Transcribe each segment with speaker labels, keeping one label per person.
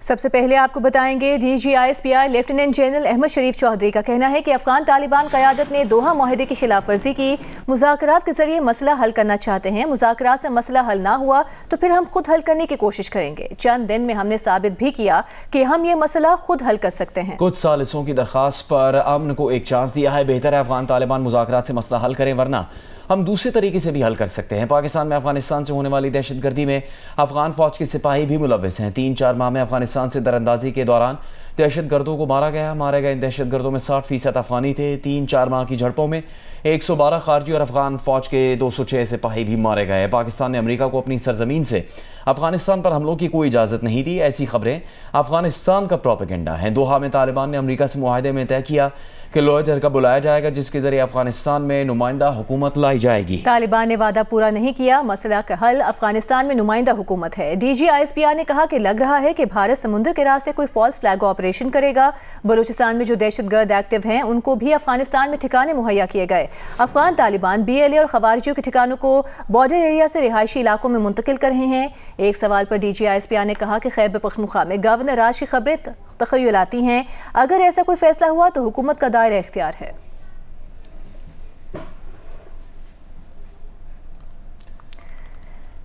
Speaker 1: सबसे पहले आपको बताएंगे DGISPI लेफ्टिनेंट जनरल अहमद शरीफ चौधरी का कहना है कि अफगान तालिबान क़यादत ने दोहा माहिदे की खिलाफ वर्जी की, मुज़ाकरात के जरिए मसला हल करना चाहते हैं। मुज़ाकरात से मसला हल ना हुआ तो फिर हम खुद हल करने की कोशिश करेंगे। चंद दिन में हमने साबित भी किया कि हम ये मसला खुद हल कर सकते हैं।
Speaker 2: कुछ सालिसों की दरख्वास्त पर अमन को एक चांस दिया है। बेहतर है अफगान तालिबान मुज़ाकरात से मसला हल करें, वरना हम दूसरे तरीके से भी हल कर सकते हैं। पाकिस्तान में अफगानिस्तान से होने वाली दहशतगर्दी में अफगान फौज के सिपाही भी मुलव्वस हैं। 3-4 माह में अफगानिस्तान से दरअंदाजी के दौरान दहशतगर्दों को मारा गया। मारे गए इन दहशतगर्दों में 60% अफगानी थे। 3-4 माह की झड़पों में 112 खारजी और अफगान फौज के 206 सिपाही भी मारे गए। पाकिस्तान ने अमेरिका को अपनी सरजमीन से अफगानिस्तान पर हमलों की कोई इजाज़त नहीं दी। ऐसी खबरें अफगानिस्तान का प्रोपेगेंडा है। दोहा में तालिबान ने अमेरिका से मुआहदे में तय किया कि लोहे जहर का बुलाया जाएगा, जिसके जरिए अफगानिस्तान में नुमाइंदा हुकूमत लाई जाएगी।
Speaker 1: तालिबान ने वादा पूरा नहीं किया। मसला का हल अफगानिस्तान में नुमाइंदा हुकूमत है। DGISPI ने कहा कि लग रहा है कि भारत समुद्र के रास्ते कोई फॉल्स फ्लैग ऑपरेशन करेगा। बलूचिस्तान में जो दहशतगर्द एक्टिव हैं उनको भी अफगानिस्तान में ठिकाने मुहैया किए गए। अफगान तालिबान BLA और खवारिजियों के ठिकानों को बॉर्डर एरिया से रिहायशी इलाकों में मुंतकिल कर रहे हैं। एक सवाल पर DGISPI ने कहा कि खैबर पख्तूनख्वा में गवर्नर राज की खबरें तखय्युलाती हैं। अगर ऐसा कोई फैसला हुआ तो हुकूमत का दायरा इख्तियार है।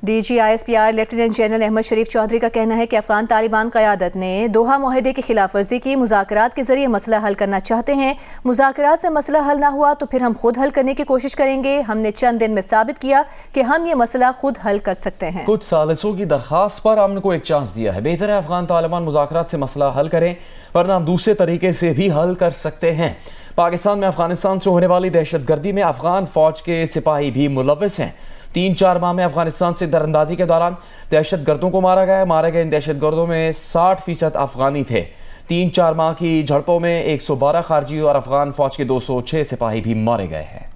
Speaker 1: DGISPI लेफ्टिनेंट जनरल अहमद शरीफ चौधरी का कहना है कि अफगान तालिबान क़यादत ने दोहा माहिदे की खिलाफ वर्जी की, मुज़ाकरात के जरिए मसला हल करना चाहते हैं। मुज़ाकरात से मसला हल ना हुआ तो फिर हम खुद हल करने की कोशिश करेंगे। हमने चंद दिन में साबित किया कि हम ये मसला खुद हल कर सकते हैं।
Speaker 2: कुछ सालिसों की दरख्वास्त पर अमन को एक चांस दिया है। बेहतर है अफगान तालिबान मुज़ाकरात से मसला हल करें, वरना हम दूसरे तरीके से भी हल कर सकते हैं। पाकिस्तान में अफगानिस्तान से होने वाली दहशतगर्दी में अफगान फौज के सिपाही भी मुलव्वस हैं। 3-4 माह में अफगानिस्तान से दरअंदाजी के दौरान दहशतगर्दों को मारा गया। मारे गए इन दहशतगर्दों में 60% अफगानी थे। 3-4 माह की झड़पों में 112 खारजी और अफगान फौज के 206 सिपाही भी मारे गए हैं।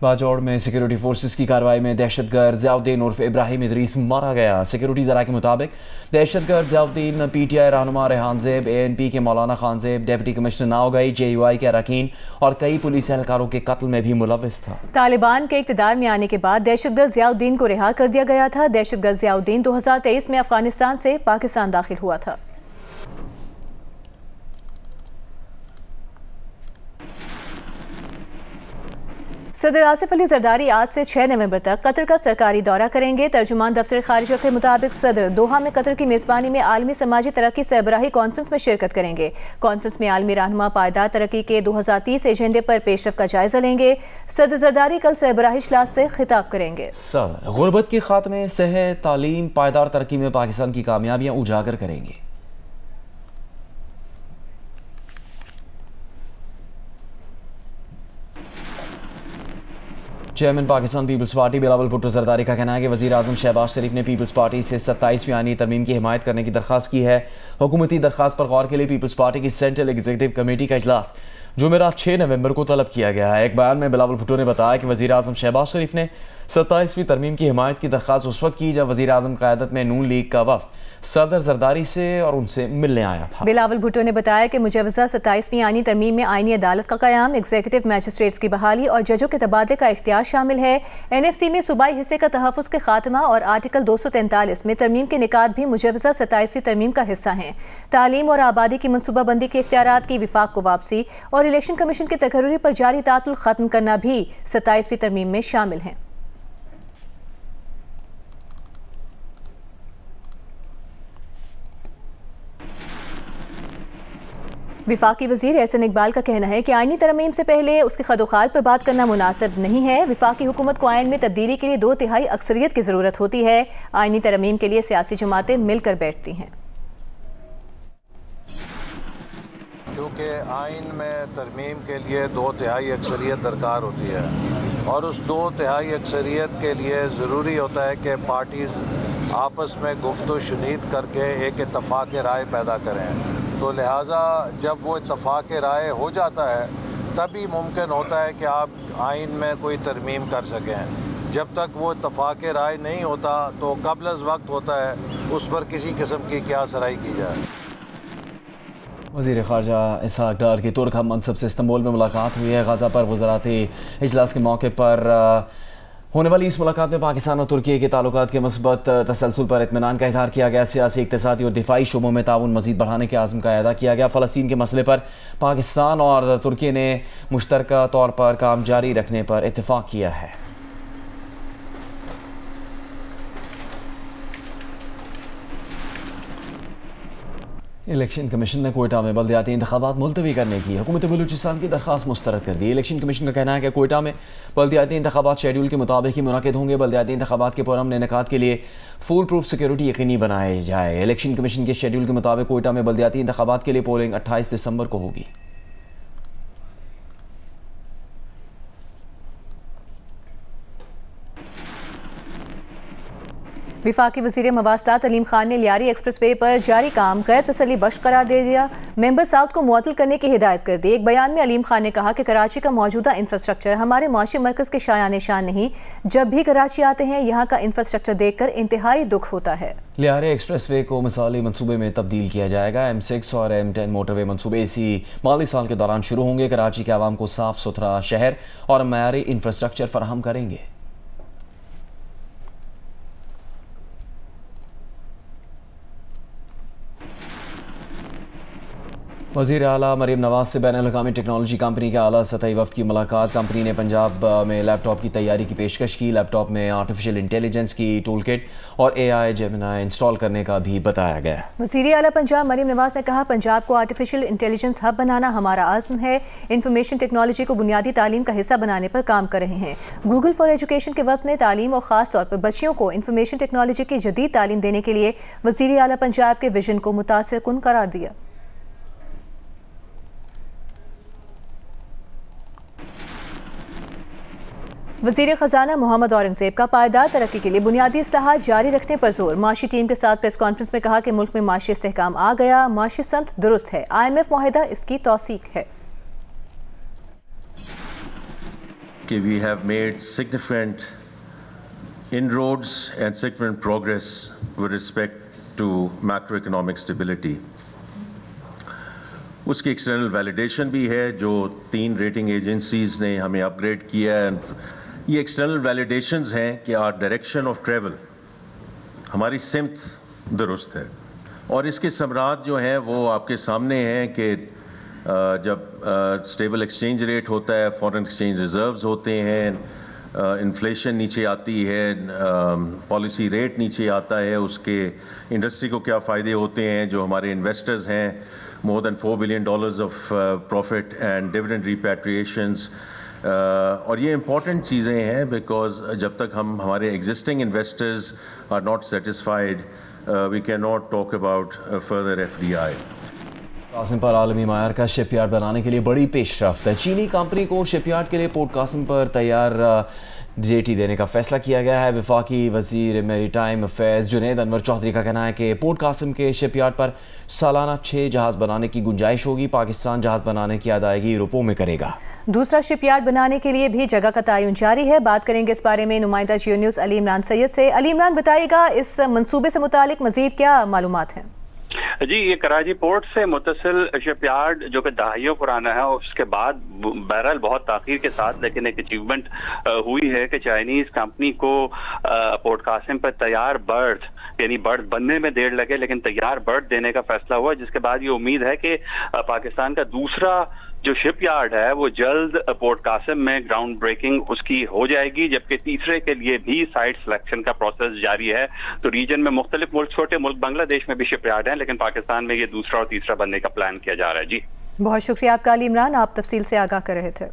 Speaker 2: बाजौड़ में सिक्योरिटी फोर्सेस की कार्रवाई में दहशतगर्द ज़ियाउद्दीन उर्फ इब्राहिम इदरीस मारा गया। सिक्योरिटी ज़रा के मुताबिक दहशतगर्द ज़ियाउद्दीन PTI रहनुमा रेहान ज़ेब, ANP के Maulana Khan Zeb, deputy commissioner Naogai, JUI के अरकान और कई पुलिस एहलकारों के कत्ल में भी मुलव्वस था।
Speaker 1: तालिबान के इक़्तिदार में आने के बाद दहशतगर्द ज़ियाउद्दीन को रिहा कर दिया गया था। दहशतगर्द ज़ियाउद्दीन 2023 में अफगानिस्तान से पाकिस्तान दाखिल हुआ था। सदर आसिफ अली जरदारी आज से 6 नवंबर तक कतर का सरकारी दौरा करेंगे। तर्जुमान दफ्तर खारिजा के मुताबिक सदर दोहा में कतर की मेज़बानी में आलमी समाजी तरक्की सरबराही कॉन्फ्रेंस में शिरकत करेंगे। कॉन्फ्रेंस में आलमी रहनुमा पायदार तरक्की के 2030 एजेंडे पर पेशरफ का जायजा लेंगे। सदर जरदारी कल सरबराही इजलास से खिताब करेंगे।
Speaker 2: सदर गुर्बत के खात्मे, सेहत, तालीम, पायदार तरक्की में पाकिस्तान की कामयाबियाँ उजागर करेंगे। चेयरमैन पाकिस्तान पीपल्स पार्टी बिलावल भुट्टो जरदारी का कहना है कि वज़ीर आज़म शहबाज शरीफ ने पीपल्स पार्टी से 27वीं आईनी तरमीम की हिमायत करने की दरख्वास्त की है। हुकूमती दरख्वास्त पर गौर के लिए पीपल्स पार्टी की सेंट्रल एग्जीक्यूटिव कमेटी का इजलास जुमेरात 6 नवंबर को तलब किया गया है। एक बयान में बिलावल भुट्टो ने बताया कि वज़ीर आज़म शहबाज शरीफ ने 27वीं तरमीम की हिमायत की दरख्वास्त उस वक्त की जब वज़ीर आज़म क़यादत में नून लीग का वफ़द सदर जरदारी से और उनसे मिलने आया था।
Speaker 1: बिलावल भुट्टो ने बताया कि मुजवज़ा 27वीं आईनी तरमीम में आईनी अदालत का क़याम, एग्जीक्यूटिव मैजिस्ट्रेट्स की बहाली और जजों के तबादले का इख्तियार शामिल है। NFC में सूबाई हिस्से का तहफ़्फ़ुज़ के खात्मा और आर्टिकल 243 में तरमीम के निकात भी मुजवज़ा 27वीं तरमीम का हिस्सा हैं। तालीम और आबादी की मनसूबाबंदी के इख्तियारात की विफाक को वापसी और इलेक्शन कमीशन के तकर्री पर जारी तातुल ख़त्म करना भी 27वीं तरमीम में शामिल हैं। विफाकी वज़ीर एहसन इकबाल का कहना है कि आईनी तरमीम से पहले उसके खदोखाल पर बात करना मुनासिब नहीं है। विफाकी हुकूमत को आइन में तब्दीली के लिए 2/3 अक्सरियत की ज़रूरत होती है। आईनी तरमीम के लिए सियासी जमातें मिलकर बैठती हैं।
Speaker 3: चूँकि आइन में तरमीम के लिए 2/3 अक्सरियत दरकार होती है और उस 2/3 अक्सरियत के लिए ज़रूरी होता है कि पार्टीज़ आपस में गुफ्तगू शुनीद करके एक इत्तफ़ाक़ राय पैदा करें। तो लिहाजा जब वो इत्तफ़ाक़ राय हो जाता है तभी मुमकिन होता है कि आप आइन में कोई तरमीम कर सकें। जब तक वो इत्तफ़ाक़ राय नहीं होता तो क़ब्ल वक्त होता है उस पर किसी किस्म की क्या सराही की जाए।
Speaker 2: वज़ीर ख़ारजा इसहाक़ डार की तुर्क हम मनसब से इस्तांबुल में मुलाकात हुई है। गाज़ा पर वज़राती इजलास के मौके पर होने वाली इस मुलाकात में पाकिस्तान और तुर्की के ताल्लुकात के मस्बत तसलसल पर इत्मीनान का इजहार किया गया। सियासी, इक़्तिसादी और दिफाई शोबों में ताउन मज़ीद बढ़ाने के आज़म का अदा किया गया। फ़लस्तीन के मसले पर पाकिस्तान और तुर्की ने मुश्तरका तौर पर काम जारी रखने पर इत्तेफाक किया है। इलेक्शन कमीशन ने कोयटा में बल्दियाती इंतखाबात मुलतवी करने की हुकूमत बलूचिस्तान की दरख्वास्त मुस्तरद कर दी। इलेक्शन कमीशन का कहना है कि कोयटा में बल्दियाती इंतखाबात शेड्यूल के मुताबिक ही मुनक़िद होंगे। बल्दियाती इंतखाबात के पुरअमन इनेकाद के लिए फुल प्रूफ सिक्योरिटी यकीनी बनाए जाए। इलेक्शन कमीशन के शेड्यूल के मुताबिक कोयटा में बल्दियाती इंतखाबात के लिए पोलिंग 28 दिसंबर को होगी।
Speaker 1: वफाकी वज़ीर मवासलात अलीम खान ने लियारी एक्सप्रेस वे पर जारी काम गैर तसल्ली बख्श करार दे दिया। मेंबर साउथ को मुअत्तल करने की हिदायत कर दी। एक बयान में अलीम खान ने कहा कि कराची का मौजूदा इंफ्रास्ट्रक्चर हमारे मुआशी मरकज़ के शाया निशान नहीं। जब भी कराची आते हैं यहाँ का इंफ्रास्ट्रक्चर देखकर इंतहाई दुख होता है।
Speaker 2: लियारी एक्सप्रेस वे को मिसाली मनसूबे में तब्दील किया जाएगा। M6 और M10 मोटरवे मनसूबे इसी माली साल के दौरान शुरू होंगे। कराची के आवाम को साफ सुथरा शहर और मयारी इंफ्रास्ट्रक्चर फराहम करेंगे। वज़ीर आला मरीम नवाज से बैनुल-अक़वामी टेक्नोलॉजी कंपनी के आला सतही वफ़द की मुलाकात। कंपनी ने पंजाब में लैपटॉप की तैयारी की पेशकश की। लैपटॉप में आर्टिफिशियल इंटेलिजेंस की टूल किट और AI जेमिनी इंस्टॉल करने का भी बताया गया।
Speaker 1: वज़ीर आला पंजाब मरीम नवाज ने कहा, पंजाब को आर्टिफिशियल इंटेलिजेंस हब बनाना हमारा आज़्म है। इंफॉर्मेशन टेक्नोलॉजी को बुनियादी तालीम का हिस्सा बनाने पर काम कर रहे हैं। गूगल फॉर एजुकेशन के वफ़द ने तालीम और ख़ास तौर पर बच्चियों को इंफॉर्मेशन टेक्नोलॉजी की जदीद तालीम देने के लिए वज़ीर आला पंजाब के विजन को मुतासिर कुन करार दिया। वज़ीर ख़जाना मोहम्मद औरंगज़ेब का पायदार तरक्की के लिए बुनियादी इस्लाहात जारी रखने पर जोर। माशी टीम के साथ प्रेस कॉन्फ्रेंस में कहा कि मुल्क में माशी इस्तेहकाम आ गया, माशी समत दुरुस्त है। IMF मुआहिदा इसकी तौसीक है
Speaker 4: कि we have made significant inroads and significant progress with respect to macro economic stability. उसकी एक्सटर्नल वैलिडेशन भी है जो 3 रेटिंग एजेंसीज ने हमें अपग्रेड किया है। ये एक्सटर्नल वैलिडेशंस हैं कि आवर डायरेक्शन ऑफ ट्रैवल, हमारी सिमत दुरुस्त है। और इसके समरात जो हैं वो आपके सामने हैं कि जब स्टेबल एक्सचेंज रेट होता है, फॉरेन एक्सचेंज रिजर्व्स होते हैं, इन्फ्लेशन नीचे आती है, पॉलिसी रेट नीचे आता है, उसके इंडस्ट्री को क्या फ़ायदे होते हैं, जो हमारे इन्वेस्टर्स हैं, more than $4 billion of profit and dividend repatriations। और ये important चीज़ें हैं because जब तक हम हमारे existing investors are not satisfied, we cannot talk about further FDI।
Speaker 2: Qasim पर आलमी मायार का शिपयार्ड बनाने के लिए बड़ी पेशरफ्त है। चीनी कंपनी को शिपयार्ड के लिए पोर्ट कासिम पर तैयार जेटी देने का फैसला किया गया है। वफाकी वजीर मैरीटाइम अफेयर्स जुनैद अनवर चौधरी का कहना है कि पोर्ट कासिम के शिपयार्ड पर सालाना 6 जहाज़ बनाने की गुंजाइश होगी। पाकिस्तान जहाज़ बनाने की अदायगी यूरोपों में करेगा।
Speaker 1: दूसरा शिपयार्ड बनाने के लिए भी जगह का तयन जारी है। बात करेंगे इस बारे में नुमाइंदा जियो न्यूज़ अली इमरान सैयद से। अली इमरान, बताइएगा इस मंसूबे से मुतालिक मजीद क्या मालूमात हैं?
Speaker 5: जी, ये कराची पोर्ट से मुत्तसिल शिपयार्ड जो कि दहाइयों पुराना है, उसके बाद बहरहाल बहुत ताख़ीर के साथ लेकिन एक अचीवमेंट हुई है कि चाइनीज कंपनी को पोर्ट कासिम पर तैयार बर्थ, यानी बर्थ बनने में देर लगे लेकिन तैयार बर्थ देने का फैसला हुआ, जिसके बाद ये उम्मीद है कि पाकिस्तान का दूसरा जो शिपयार्ड है वो जल्द पोर्ट कासिम में ग्राउंड ब्रेकिंग उसकी हो जाएगी, जबकि तीसरे के लिए भी साइट सिलेक्शन का प्रोसेस जारी है। तो रीजन में मुख्तलिफ मुल्क, छोटे मुल्क बांग्लादेश में भी शिपयार्ड हैं, लेकिन पाकिस्तान में ये दूसरा और तीसरा बनने का प्लान किया जा रहा है। जी
Speaker 1: बहुत शुक्रिया आपका अली इमरान, आप तफसील से आगाह कर रहे थे।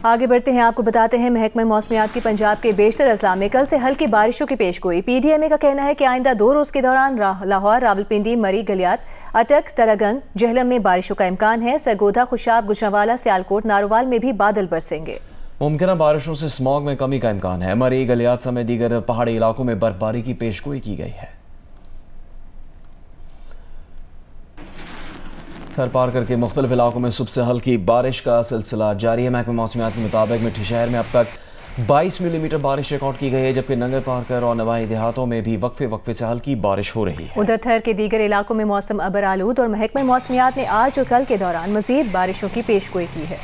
Speaker 1: आगे बढ़ते हैं, आपको बताते हैं महकमा मौसमियात की पंजाब के बेशतर अजला में कल से हल्की बारिशों की पेशगोई। PDMA का कहना है कि आइंदा 2 रोज़ के दौरान लाहौर, रावलपिंडी, मरी, गलियात, अटक, तरगंग, जहलम में बारिशों का इम्कान है। सरगोधा, खुशाब, गुजरांवाला, सियालकोट, नारोवाल में भी बादल बरसेंगे।
Speaker 2: मुमकिन बारिशों से स्मॉग में कमी का इम्कान है। मरी, गलियात समेत दीगर पहाड़ी इलाकों में बर्फबारी की पेशगोई की गई है। थर पार करके मुख्तलिफ इलाकों में सुबह से हल्की बारिश का सिलसिला जारी है। महकमा मौसमियात के मुताबिक मिठी शहर में अब तक 22 मिलीमीटर बारिश रिकॉर्ड की गई है, जबकि नंगर पारकर और नवाई देहातों में भी वक्फे वक्फे से हल्की बारिश हो रही है।
Speaker 1: उधर थर के दीगर इलाकों में मौसम अबर आलूद और महकमा मौसमियात ने आज और कल के दौरान मजीद बारिशों की पेशगोई की है।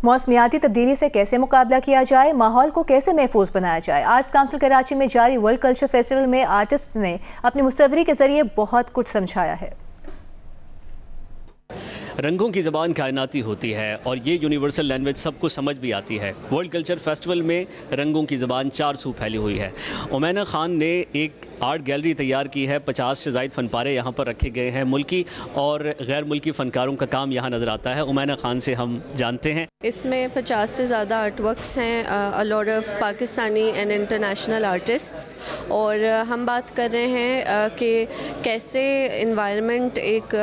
Speaker 1: मौसमियाती तब्दीली से कैसे मुकाबला किया जाए, माहौल को कैसे महफूज बनाया जाए। आर्ट्स काउंसिल कराची में जारी वर्ल्ड कल्चर फेस्टिवल में आर्टिस्ट ने अपनी मुसव्वरी के जरिए बहुत कुछ समझाया है।
Speaker 6: रंगों की ज़बान कायनाती होती है और ये यूनिवर्सल लैंग्वेज सबको समझ भी आती है। वर्ल्ड कल्चर फेस्टिवल में रंगों की ज़बान 4 सू फैली हुई है। उमैना खान ने एक आर्ट गैलरी तैयार की है। 50 से ज़ायद फ़नपारे यहाँ पर रखे गए हैं। मुल्की और गैर मुल्की फ़नकारों का काम यहाँ नज़र आता है। उमैना खान से हम जानते हैं।
Speaker 7: इसमें 50 से ज़्यादा आर्ट वर्क्स हैं, a lot of Pakistani and international artists. और हम बात कर रहे हैं कि कैसे इन्वायरमेंट एक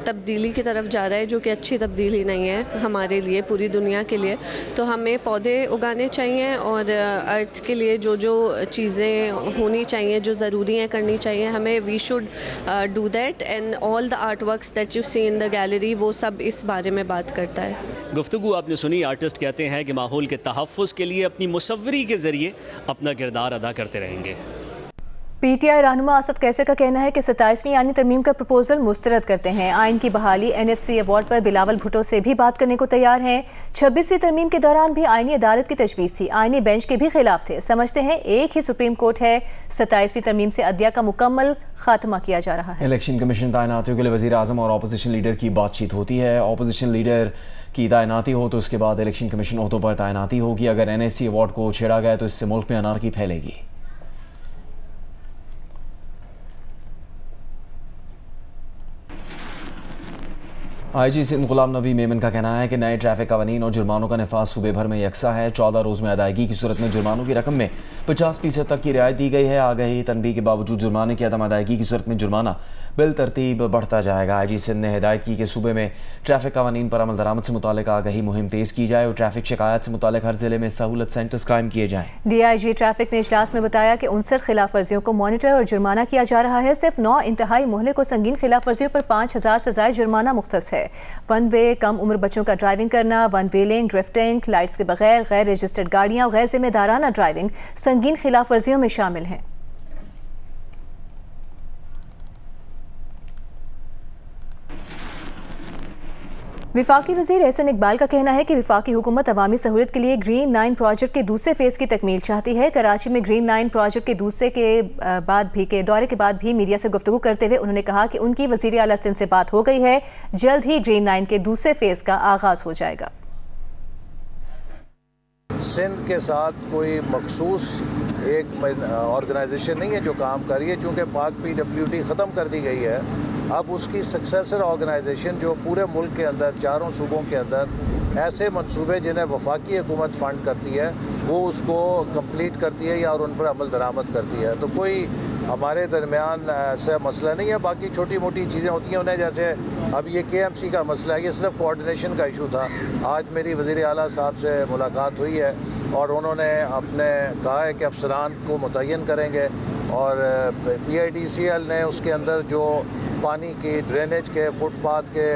Speaker 7: तब्दीली की तरफ जा रहा है, जो कि अच्छी तब्दीली नहीं है हमारे लिए, पूरी दुनिया के लिए। तो हमें पौधे उगाने चाहिए और अर्थ के लिए जो जो चीज़ें होनी चाहिए, जो ज़रूरी हैं, करनी चाहिए हमें। We should do that and all the art works that you see in the gallery, वो सब इस बारे में बात करता है।
Speaker 6: गुफ्तगू आपने सुनी। आर्टिस्ट कहते हैं कि माहौल के तहफ़्फ़ुज़ के लिए अपनी मुसव्वरी के ज़रिए अपना किरदार अदा करते रहेंगे।
Speaker 1: पीटीआई रहनुमा असद कैसर का कहना है कि 27वीं आईनी तरमीम का प्रपोजल मुस्तरद करते हैं। आइन की बहाली NFC अवार्ड पर बिलावल भुट्टो से भी बात करने को तैयार हैं। 26वीं तरमीम के दौरान भी आईनी अदालत की तजवीज़ थी, आईनी बेंच के भी खिलाफ थे। समझते हैं एक ही सुप्रीम कोर्ट है। 27वीं तरमीम से अदलिया का मुकम्मल खात्मा किया जा रहा है।
Speaker 2: इलेक्शन कमीशन तैनातियों के लिए वज़ीर आज़म और अपोजिशन लीडर की बातचीत होती है। अपोजिशन लीडर की तैनाती हो तो उसके बाद इलेक्शन कमीशन ओहदों पर तैनाती होगी। अगर NSC अवार्ड को छेड़ा गया तो इससे मुल्क में अनारकी फैलेगी। IG सिंध गुलाम नबी मेमन का कहना है कि नए ट्रैफिक कवानीन और जुर्मानों का नफाज सूबे भर में यकसा है। 14 रोज़ में अदायगी की सूरत में जुर्मानों की रकम में 50% तक की रियायत दी गई है। आगाही तनबीह के बावजूद जुर्माने की अदम अदायगी की सूरत में जुर्माना बिल तरतीब बढ़ता जाएगा। IG सिंध ने हिदायत की कि सूबे में ट्रैफिक कवानीन पर अमल दरामद से मुतालिक आगाही मुहिम तेज़ की जाए और ट्रैफिक शिकायत से मुतालिक हर जिले में सहूलत सेंटर्स कायम किए जाएँ।
Speaker 7: DIG ट्रैफिक ने इजलास में बताया कि 59 खिलाफ वर्जियों को मॉनिटर और जुर्माना किया जा रहा है। सिर्फ 9 इंतहाई मोहल्ले को संगीन खिलाफ वर्जियों पर 5000 से ज़ायद जुर्माना मुख्तस है। वन वे, कम उम्र बच्चों का ड्राइविंग करना, वन व्हीलिंग, ड्रिफ्टिंग, लाइट्स के बगैर, गैर रजिस्टर्ड गाड़ियां और गैर जिम्मेदाराना ड्राइविंग संगीन खिलाफ वर्जियों में शामिल हैं। विफाकी वज़ीर एहसन इकबाल का कहना है कि विफाकी हुकूमत अवामी सहूलियत के लिए ग्रीन लाइन प्रोजेक्ट के दूसरे फेज़ की तकमील चाहती है। कराची में ग्रीन लाइन प्रोजेक्ट के दूसरे के दौरे के बाद भी मीडिया से गुफ्तगू करते हुए उन्होंने कहा कि उनकी वज़ीर आला सिंध से बात हो गई है, जल्द ही ग्रीन लाइन के दूसरे फेज़ का आगाज़ हो जाएगा।
Speaker 3: सिंध के साथ कोई मखसूस एक ऑर्गेनाइजेशन नहीं है जो काम कर रही है, चूँकि पाक PWD ख़त्म कर दी गई है। अब उसकी सक्सेसर ऑर्गेनाइजेशन जो पूरे मुल्क के अंदर, चारों सूबों के अंदर ऐसे मंसूबे जिन्हें वफाकी हुकूमत फ़ंड करती है, वो उसको कंप्लीट करती है या और उन पर अमल दरामद करती है। तो कोई हमारे दरमियान ऐसा मसला नहीं है। बाकी छोटी मोटी चीज़ें होती हैं उन्हें, जैसे अब ये KMC का मसला है, ये सिर्फ कोऑर्डिनेशन का इशू था। आज मेरी वज़ीर आला साहब से मुलाकात हुई है और उन्होंने अपने कहा है कि अफसरान को मुतय्यन करेंगे और PIDCL ने उसके अंदर जो पानी की, ड्रेनेज के, फुटपाथ के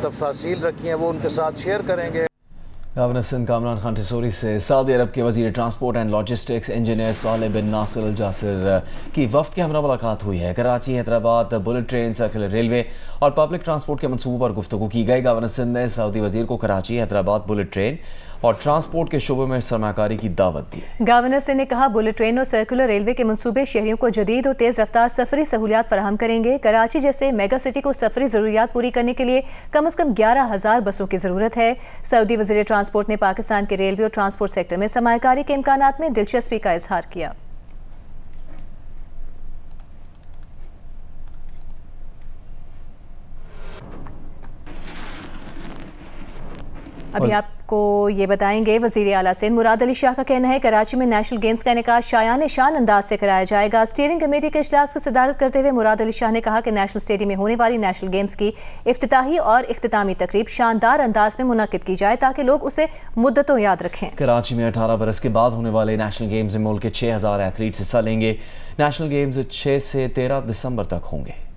Speaker 3: तफासील रखी हैं वो उनके साथ शेयर करेंगे।
Speaker 2: गवर्नर सिंध कामरान खान टिसोरी से सऊदी अरब के वज़ीर transport and logistics engineer Saleh bin Nasir al Jasir की वफ्द के हमरा मुलाकात हुई है। Karachi, Hyderabad bullet train, circular railway और पब्लिक ट्रांसपोर्ट के मनसूबों पर गुफ्तगू की गई। गवर्नर सिंध ने सऊदी वज़ीर को कराची, हैदराबाद बुलेट ट्रेन और ट्रांसपोर्ट के शोबे में सरमाकारी की दावत दी।
Speaker 1: गवर्नर सिंह ने कहा बुलेट ट्रेन और सर्कुलर रेलवे के मंसूबे शहरियों को जदीद और तेज़ रफ्तार सफरी सहूलियात फराहम करेंगे। कराची जैसे मेगा सिटी को सफरी ज़रूरियात पूरी करने के लिए कम अज़ कम 11,000 बसों की ज़रूरत है। सऊदी वज़ीर ट्रांसपोर्ट ने पाकिस्तान के रेलवे और ट्रांसपोर्ट सेक्टर में सरमायाकारी के इम्कानात में दिलचस्पी का इजहार किया। अभी आपको ये बताएंगे वज़ीर आला सिंध मुराद अली शाह का कहना है कराची में नेशनल गेम्स का इनेकाद शायान शान अंदाज से कराया जाएगा। स्टीयरिंग कमेटी के इजलास की सदारत करते हुए मुराद अली शाह ने कहा कि नेशनल स्टेडियम में होने वाली नेशनल गेम्स की इफ्तिताही और इख्तितामी तकरीब शानदार अंदाज में मुनक़िद की जाए ताकि लोग उसे मुद्दतों याद रखें।
Speaker 2: कराची में 18 बरस के बाद होने वाले नेशनल गेम्स में मुल्क के 6000 एथलीट्स हिस्सा लेंगे। नेशनल गेम्स 6 से 13 दिसंबर तक होंगे।